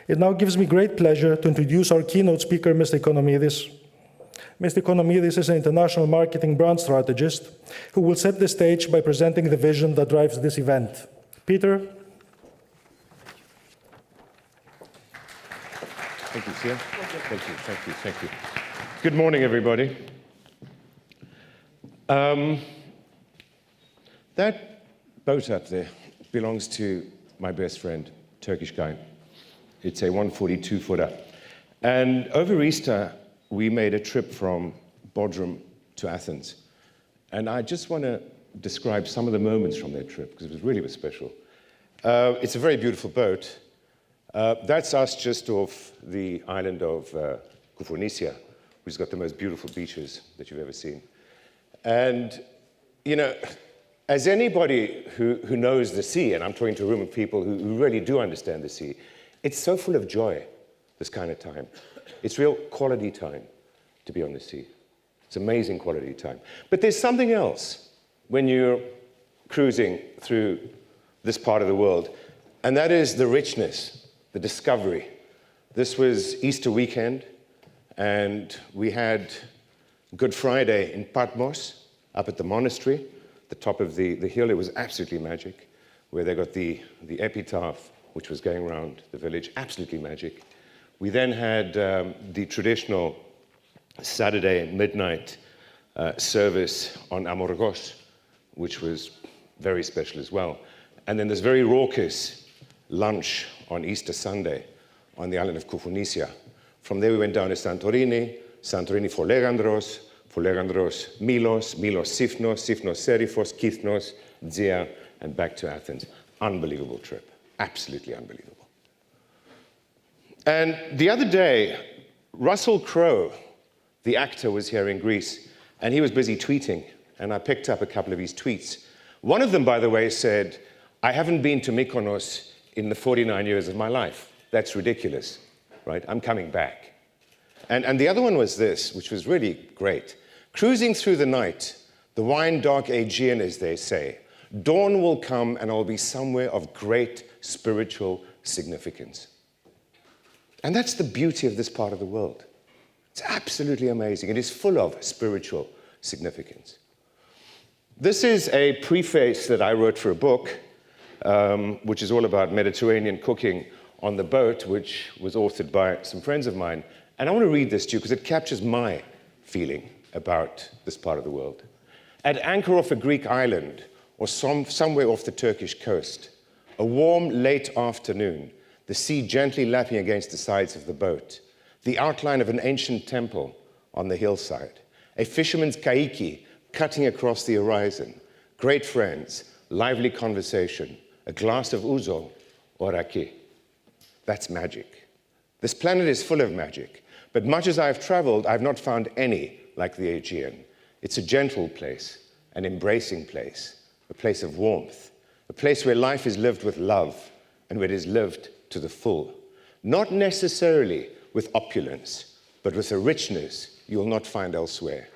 It now gives me great pleasure to introduce our keynote speaker, Mr. Economides. Mr. Economides is an international marketing brand strategist who will set the stage by presenting the vision that drives this event. Peter? Thank you, Sia. Thank you. Good morning, everybody. That boat up there belongs to my best friend, Turkish guy. It's a 142-footer. And over Easter, we made a trip from Bodrum to Athens. And I just want to describe some of the moments from that trip, because it really was special. It's a very beautiful boat. That's us just off the island of Koufounisia, which has got the most beautiful beaches that you've ever seen. And, you know, as anybody who knows the sea, and I'm talking to a room of people who really do understand the sea, it's so full of joy, this kind of time. It's real quality time to be on the sea. It's amazing quality time. But there's something else when you're cruising through this part of the world, and that is the richness, the discovery. This was Easter weekend, and we had Good Friday in Patmos, up at the monastery, the top of the hill. It was absolutely magic, where they got the epitaph, which was going around the village, absolutely magic. We then had the traditional Saturday midnight service on Amorgos, which was very special as well. And then this very raucous lunch on Easter Sunday on the island of Koufounisia. From there we went down to Santorini for Legandros Milos, Milos Sifnos, Sifnos Serifos, Kithnos, Zia, and back to Athens. Unbelievable trip, absolutely unbelievable. And the other day, Russell Crowe, the actor, was here in Greece, and he was busy tweeting, and I picked up a couple of his tweets. One of them, by the way, said, "I haven't been to Mykonos in the 49 years of my life. That's ridiculous, right? I'm coming back." And the other one was this, which was really great. "Cruising through the night, the wine-dark Aegean, as they say, dawn will come and I'll be somewhere of great spiritual significance." And that's the beauty of this part of the world. It's absolutely amazing. It is full of spiritual significance. This is a preface that I wrote for a book, which is all about Mediterranean cooking on the boat, which was authored by some friends of mine. And I want to read this to you because it captures my feeling about this part of the world. "At anchor off a Greek island, or somewhere off the Turkish coast, a warm, late afternoon, the sea gently lapping against the sides of the boat, the outline of an ancient temple on the hillside, a fisherman's kaiki cutting across the horizon, great friends, lively conversation, a glass of ouzo or raki." That's magic. This planet is full of magic, but much as I've traveled, I've not found any like the Aegean. It's a gentle place, an embracing place, a place of warmth, a place where life is lived with love and where it is lived to the full. Not necessarily with opulence, but with a richness you'll not find elsewhere.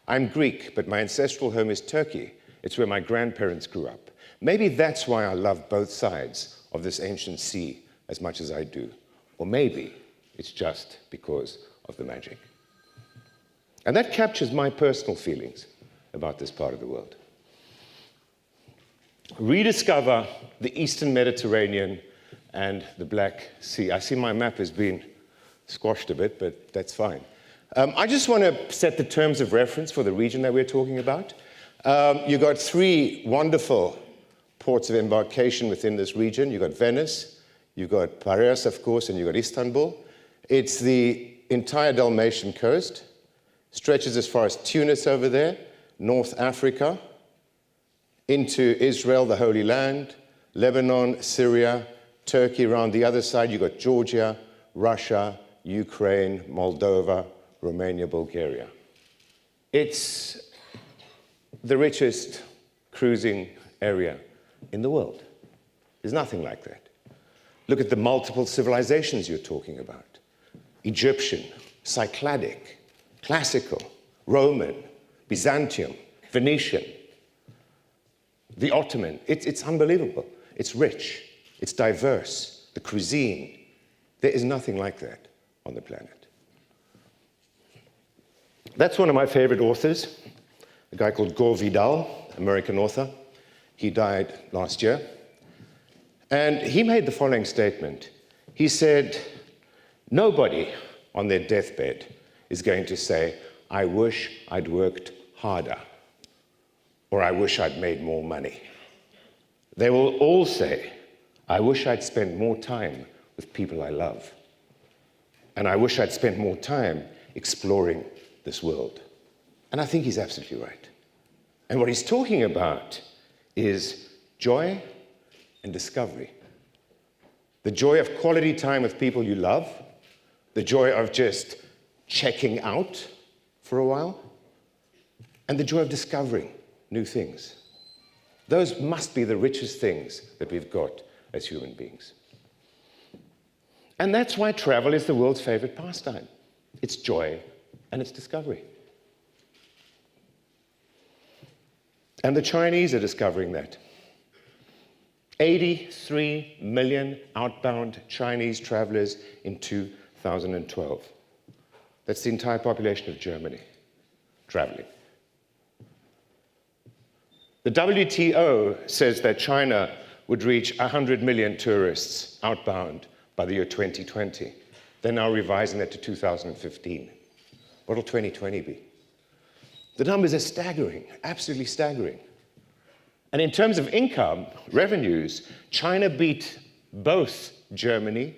I'm Greek, but my ancestral home is Turkey. It's where my grandparents grew up. Maybe that's why I love both sides of this ancient sea as much as I do. Or maybe it's just because of the magic. And that captures my personal feelings about this part of the world. Rediscover the Eastern Mediterranean and the Black Sea. I see my map has been squashed a bit, but that's fine. I just want to set the terms of reference for the region that we're talking about. You've got three wonderful ports of embarkation within this region. You've got Venice, you've got Piraeus, of course, and you've got Istanbul. It's the entire Dalmatian coast, stretches as far as Tunis over there, North Africa, into Israel, the Holy Land, Lebanon, Syria, Turkey. Around the other side, you've got Georgia, Russia, Ukraine, Moldova, Romania, Bulgaria. It's the richest cruising area in the world. There's nothing like that. Look at the multiple civilizations you're talking about. Egyptian, Cycladic, Classical, Roman, Byzantium, Venetian, the Ottoman. It's unbelievable. It's rich. It's diverse. The cuisine, There is nothing like that on the planet. That's one of my favorite authors, a guy called Gore Vidal, American author. He died last year. And he made the following statement. He said, nobody on their deathbed is going to say, I wish I'd worked harder, or I wish I'd made more money. They will all say, I wish I'd spent more time with people I love, and I wish I'd spent more time exploring this world. And I think he's absolutely right. And what he's talking about is joy and discovery. The joy of quality time with people you love, the joy of just checking out for a while, and the joy of discovering new things. Those must be the richest things that we've got as human beings. And that's why travel is the world's favorite pastime. It's joy and it's discovery. And the Chinese are discovering that. 83 million outbound Chinese travelers in 2012. That's the entire population of Germany traveling. The WTO says that China would reach 100 million tourists outbound by the year 2020. They're now revising that to 2015. What will 2020 be? The numbers are staggering, absolutely staggering. And in terms of income, revenues, China beat both Germany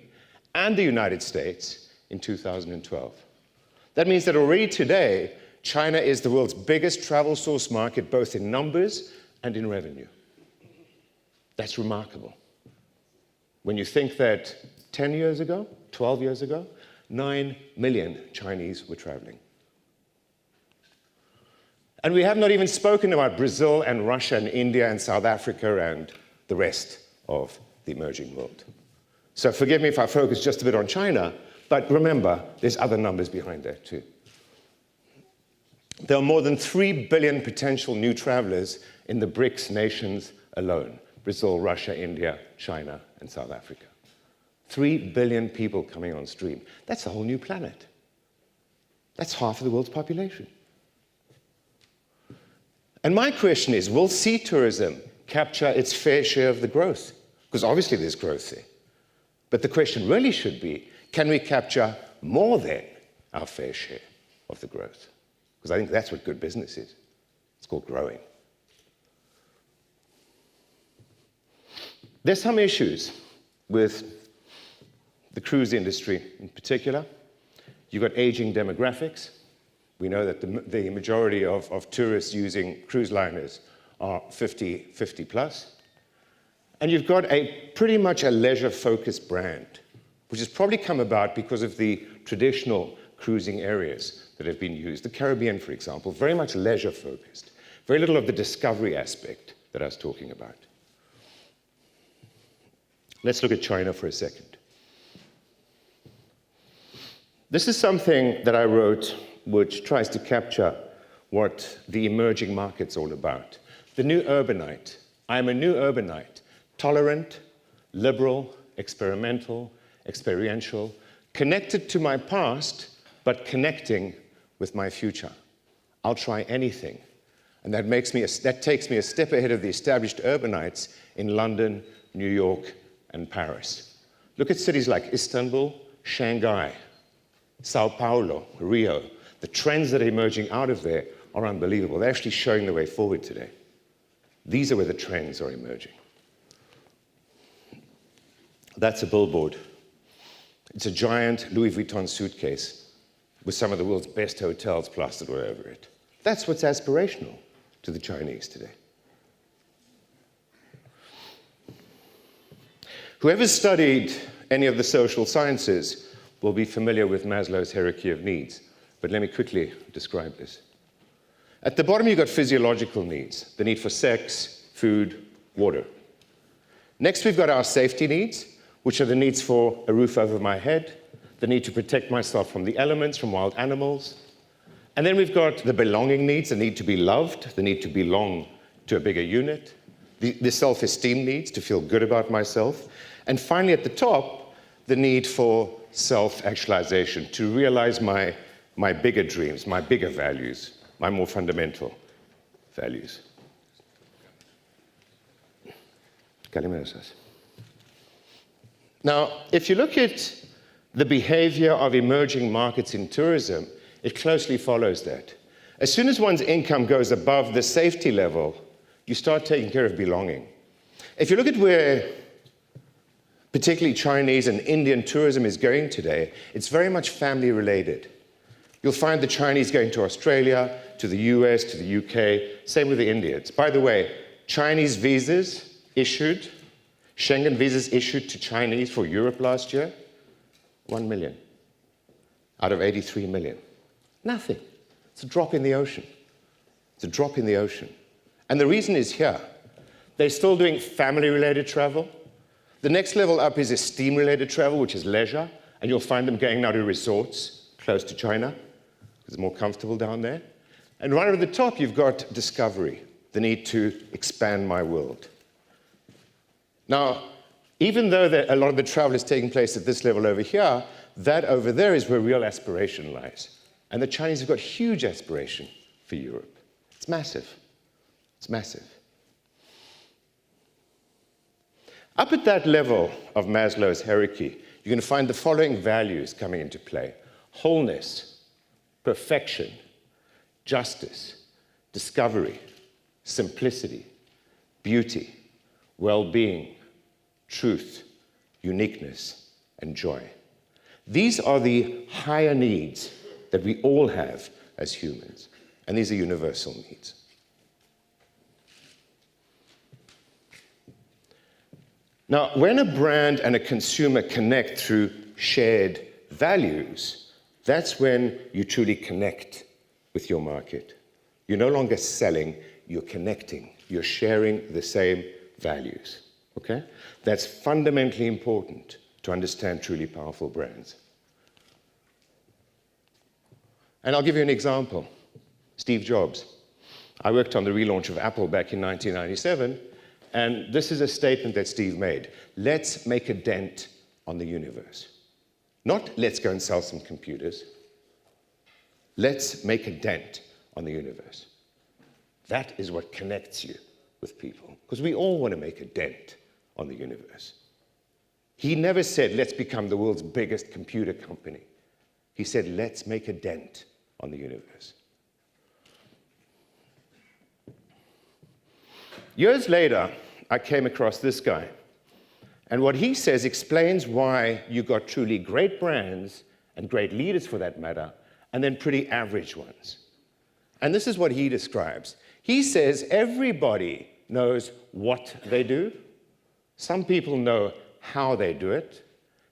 and the United States in 2012. That means that already today, China is the world's biggest travel source market, both in numbers and in revenue. That's remarkable. When you think that 10 years ago, 12 years ago, 9 million Chinese were traveling. And we have not even spoken about Brazil and Russia and India and South Africa and the rest of the emerging world. So forgive me if I focus just a bit on China, but remember, there's other numbers behind that too. There are more than 3 billion potential new travelers in the BRICS nations alone: Brazil, Russia, India, China, and South Africa. 3 billion people coming on stream. That's a whole new planet. That's half of the world's population. And my question is, will sea tourism capture its fair share of the growth? Because obviously there's growth there. But the question really should be, can we capture more than our fair share of the growth? Because I think that's what good business is. It's called growing. There's some issues with the cruise industry in particular. You've got aging demographics. We know that the majority of tourists using cruise liners are 50 plus. And you've got pretty much a leisure-focused brand, which has probably come about because of the traditional cruising areas that have been used. The Caribbean, for example, very much leisure-focused. Very little of the discovery aspect that I was talking about. Let's look at China for a second. This is something that I wrote which tries to capture what the emerging market's all about. The new urbanite. I am a new urbanite. Tolerant, liberal, experimental, experiential, connected to my past, but connecting with my future. I'll try anything. And that takes me a step ahead of the established urbanites in London, New York, and Paris. Look at cities like Istanbul, Shanghai, Sao Paulo, Rio. The trends that are emerging out of there are unbelievable. They're actually showing the way forward today. These are where the trends are emerging. That's a billboard. It's a giant Louis Vuitton suitcase with some of the world's best hotels plastered all over it. That's what's aspirational to the Chinese today. Whoever's studied any of the social sciences will be familiar with Maslow's hierarchy of needs. But let me quickly describe this. At the bottom, you've got physiological needs, the need for sex, food, water. Next, we've got our safety needs, which are the needs for a roof over my head, the need to protect myself from the elements, from wild animals. And then we've got the belonging needs, the need to be loved, the need to belong to a bigger unit, the self-esteem needs, to feel good about myself. And finally, at the top, the need for self-actualization, to realize my bigger dreams, my bigger values, my more fundamental values. Now, if you look at the behavior of emerging markets in tourism, it closely follows that. As soon as one's income goes above the safety level, you start taking care of belonging. If you look at where particularly Chinese and Indian tourism is going today, it's very much family related. You'll find the Chinese going to Australia, to the US, to the UK, same with the Indians. By the way, Chinese visas issued, Schengen visas issued to Chinese for Europe last year, 1 million out of 83 million. Nothing. It's a drop in the ocean. It's a drop in the ocean. And the reason is here. They're still doing family-related travel. The next level up is esteem-related travel, which is leisure, and you'll find them going now to resorts close to China, because it's more comfortable down there. And right at the top, you've got discovery, the need to expand my world. Now, even though a lot of the travel is taking place at this level over here, that over there is where real aspiration lies. And the Chinese have got huge aspiration for Europe. It's massive. It's massive. Up at that level of Maslow's hierarchy, you're going to find the following values coming into play: wholeness, perfection, justice, discovery, simplicity, beauty, well-being, truth, uniqueness, and joy. These are the higher needs that we all have as humans, and these are universal needs. Now, when a brand and a consumer connect through shared values, that's when you truly connect with your market. You're no longer selling, you're connecting. You're sharing the same values, okay? That's fundamentally important to understand truly powerful brands. And I'll give you an example. Steve Jobs. I worked on the relaunch of Apple back in 1997, and this is a statement that Steve made. Let's make a dent on the universe. Not let's go and sell some computers. Let's make a dent on the universe. That is what connects you with people, because we all want to make a dent on the universe. He never said, let's become the world's biggest computer company. He said, let's make a dent on the universe. Years later, I came across this guy. And what he says explains why you got truly great brands, and great leaders for that matter, and then pretty average ones. And this is what he describes. He says everybody knows what they do. Some people know how they do it.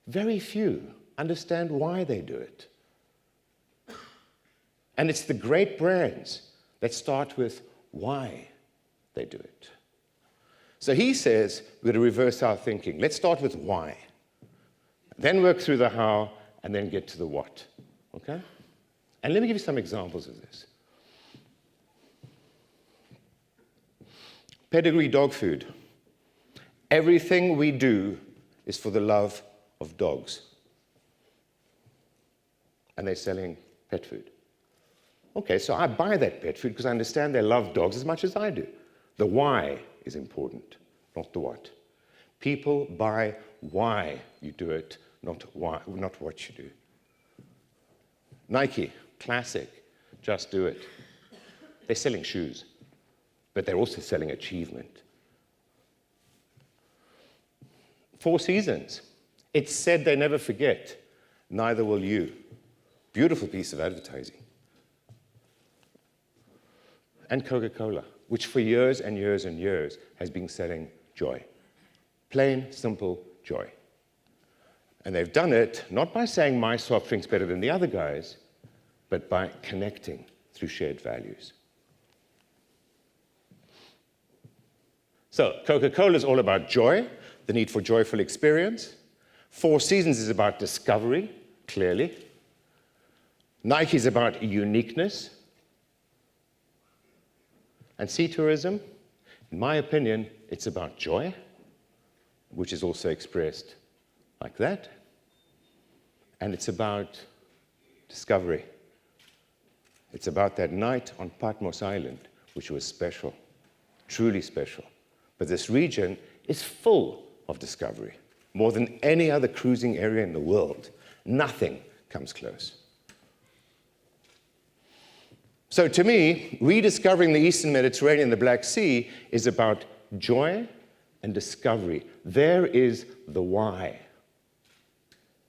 Very few understand why they do it. And it's the great brands that start with why they do it. So he says we've got to reverse our thinking. Let's start with why, then work through the how, and then get to the what, okay? And let me give you some examples of this. Pedigree dog food. Everything we do is for the love of dogs. And they're selling pet food. Okay, so I buy that pet food because I understand they love dogs as much as I do. The why is important, not the what. People buy why you do it, not what you do. Nike, classic, just do it. They're selling shoes, but they're also selling achievement. Four Seasons. It's said they never forget, neither will you. Beautiful piece of advertising. And Coca-Cola, which for years and years and years has been selling joy. Plain, simple joy. And they've done it not by saying my soft drink's better than the other guys, but by connecting through shared values. So Coca-Cola is all about joy, the need for joyful experience. Four Seasons is about discovery, clearly. Nike is about uniqueness. And sea tourism, in my opinion, it's about joy, which is also expressed like that. and it's about discovery. It's about that night on Patmos Island, which was special, truly special. But this region is full of discovery. More than any other cruising area in the world, nothing comes close. So to me, rediscovering the Eastern Mediterranean, the Black Sea, is about joy and discovery. There is the why.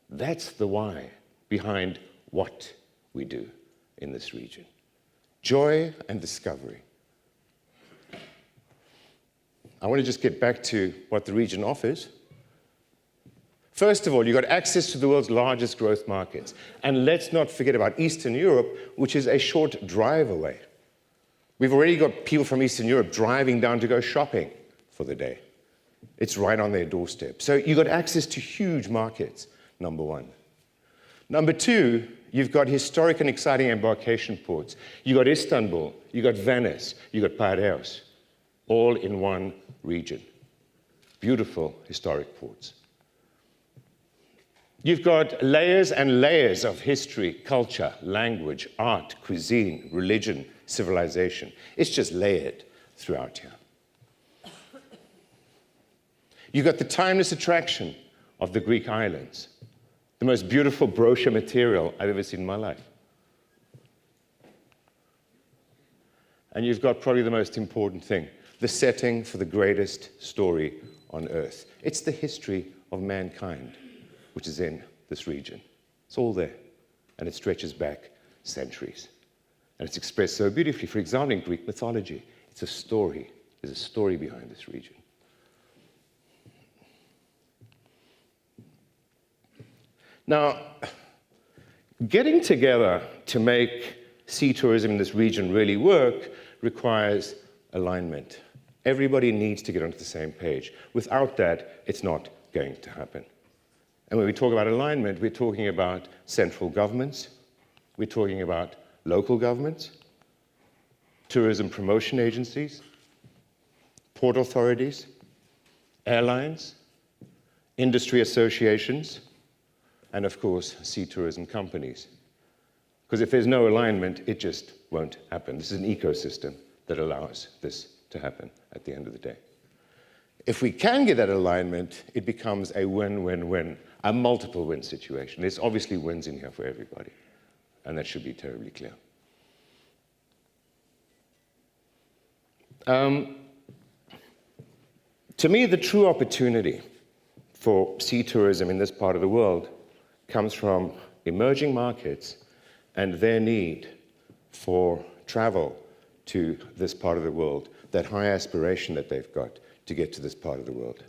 That's the why behind what we do in this region. Joy and discovery. I want to just get back to what the region offers. First of all, you've got access to the world's largest growth markets. And let's not forget about Eastern Europe, which is a short drive away. We've already got people from Eastern Europe driving down to go shopping for the day. It's right on their doorstep. So you've got access to huge markets, number one. Number two, you've got historic and exciting embarkation ports. You've got Istanbul, you've got Venice, you've got Piraeus, all in one region. Beautiful historic ports. You've got layers and layers of history, culture, language, art, cuisine, religion, civilization. It's just layered throughout here. You've got the timeless attraction of the Greek islands, the most beautiful brochure material I've ever seen in my life. And you've got probably the most important thing, the setting for the greatest story on earth. It's the history of mankind, which is in this region. It's all there, and it stretches back centuries. And it's expressed so beautifully, for example, in Greek mythology. It's a story. There's a story behind this region. Now, getting together to make sea tourism in this region really work requires alignment. Everybody needs to get onto the same page. Without that, it's not going to happen. And when we talk about alignment, we're talking about central governments, we're talking about local governments, tourism promotion agencies, port authorities, airlines, industry associations, and of course, sea tourism companies. Because if there's no alignment, it just won't happen. This is an ecosystem that allows this to happen at the end of the day. If we can get that alignment, it becomes a win-win-win, a multiple win situation. There's obviously wins in here for everybody, and that should be terribly clear. To me, the true opportunity for sea tourism in this part of the world comes from emerging markets and their need for travel to this part of the world, that high aspiration that they've got to get to this part of the world.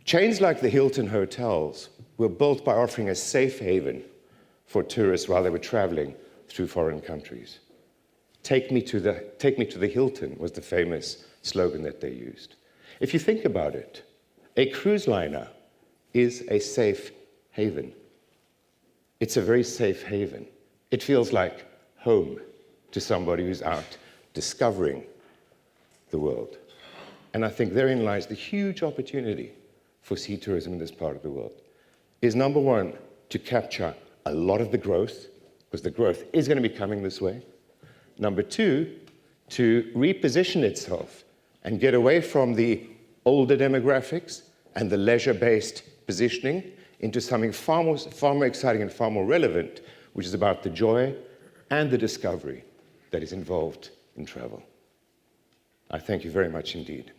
Chains like the Hilton hotels were built by offering a safe haven for tourists while they were traveling through foreign countries. Take me to the Hilton was the famous slogan that they used. If you think about it, a cruise liner is a safe haven. It's a very safe haven. It feels like home to somebody who's out discovering the world. And I think therein lies the huge opportunity for sea tourism in this part of the world, is number one, to capture a lot of the growth, because the growth is going to be coming this way. Number two, to reposition itself and get away from the older demographics and the leisure-based positioning into something far more exciting and far more relevant, which is about the joy and the discovery that is involved in travel. I thank you very much indeed.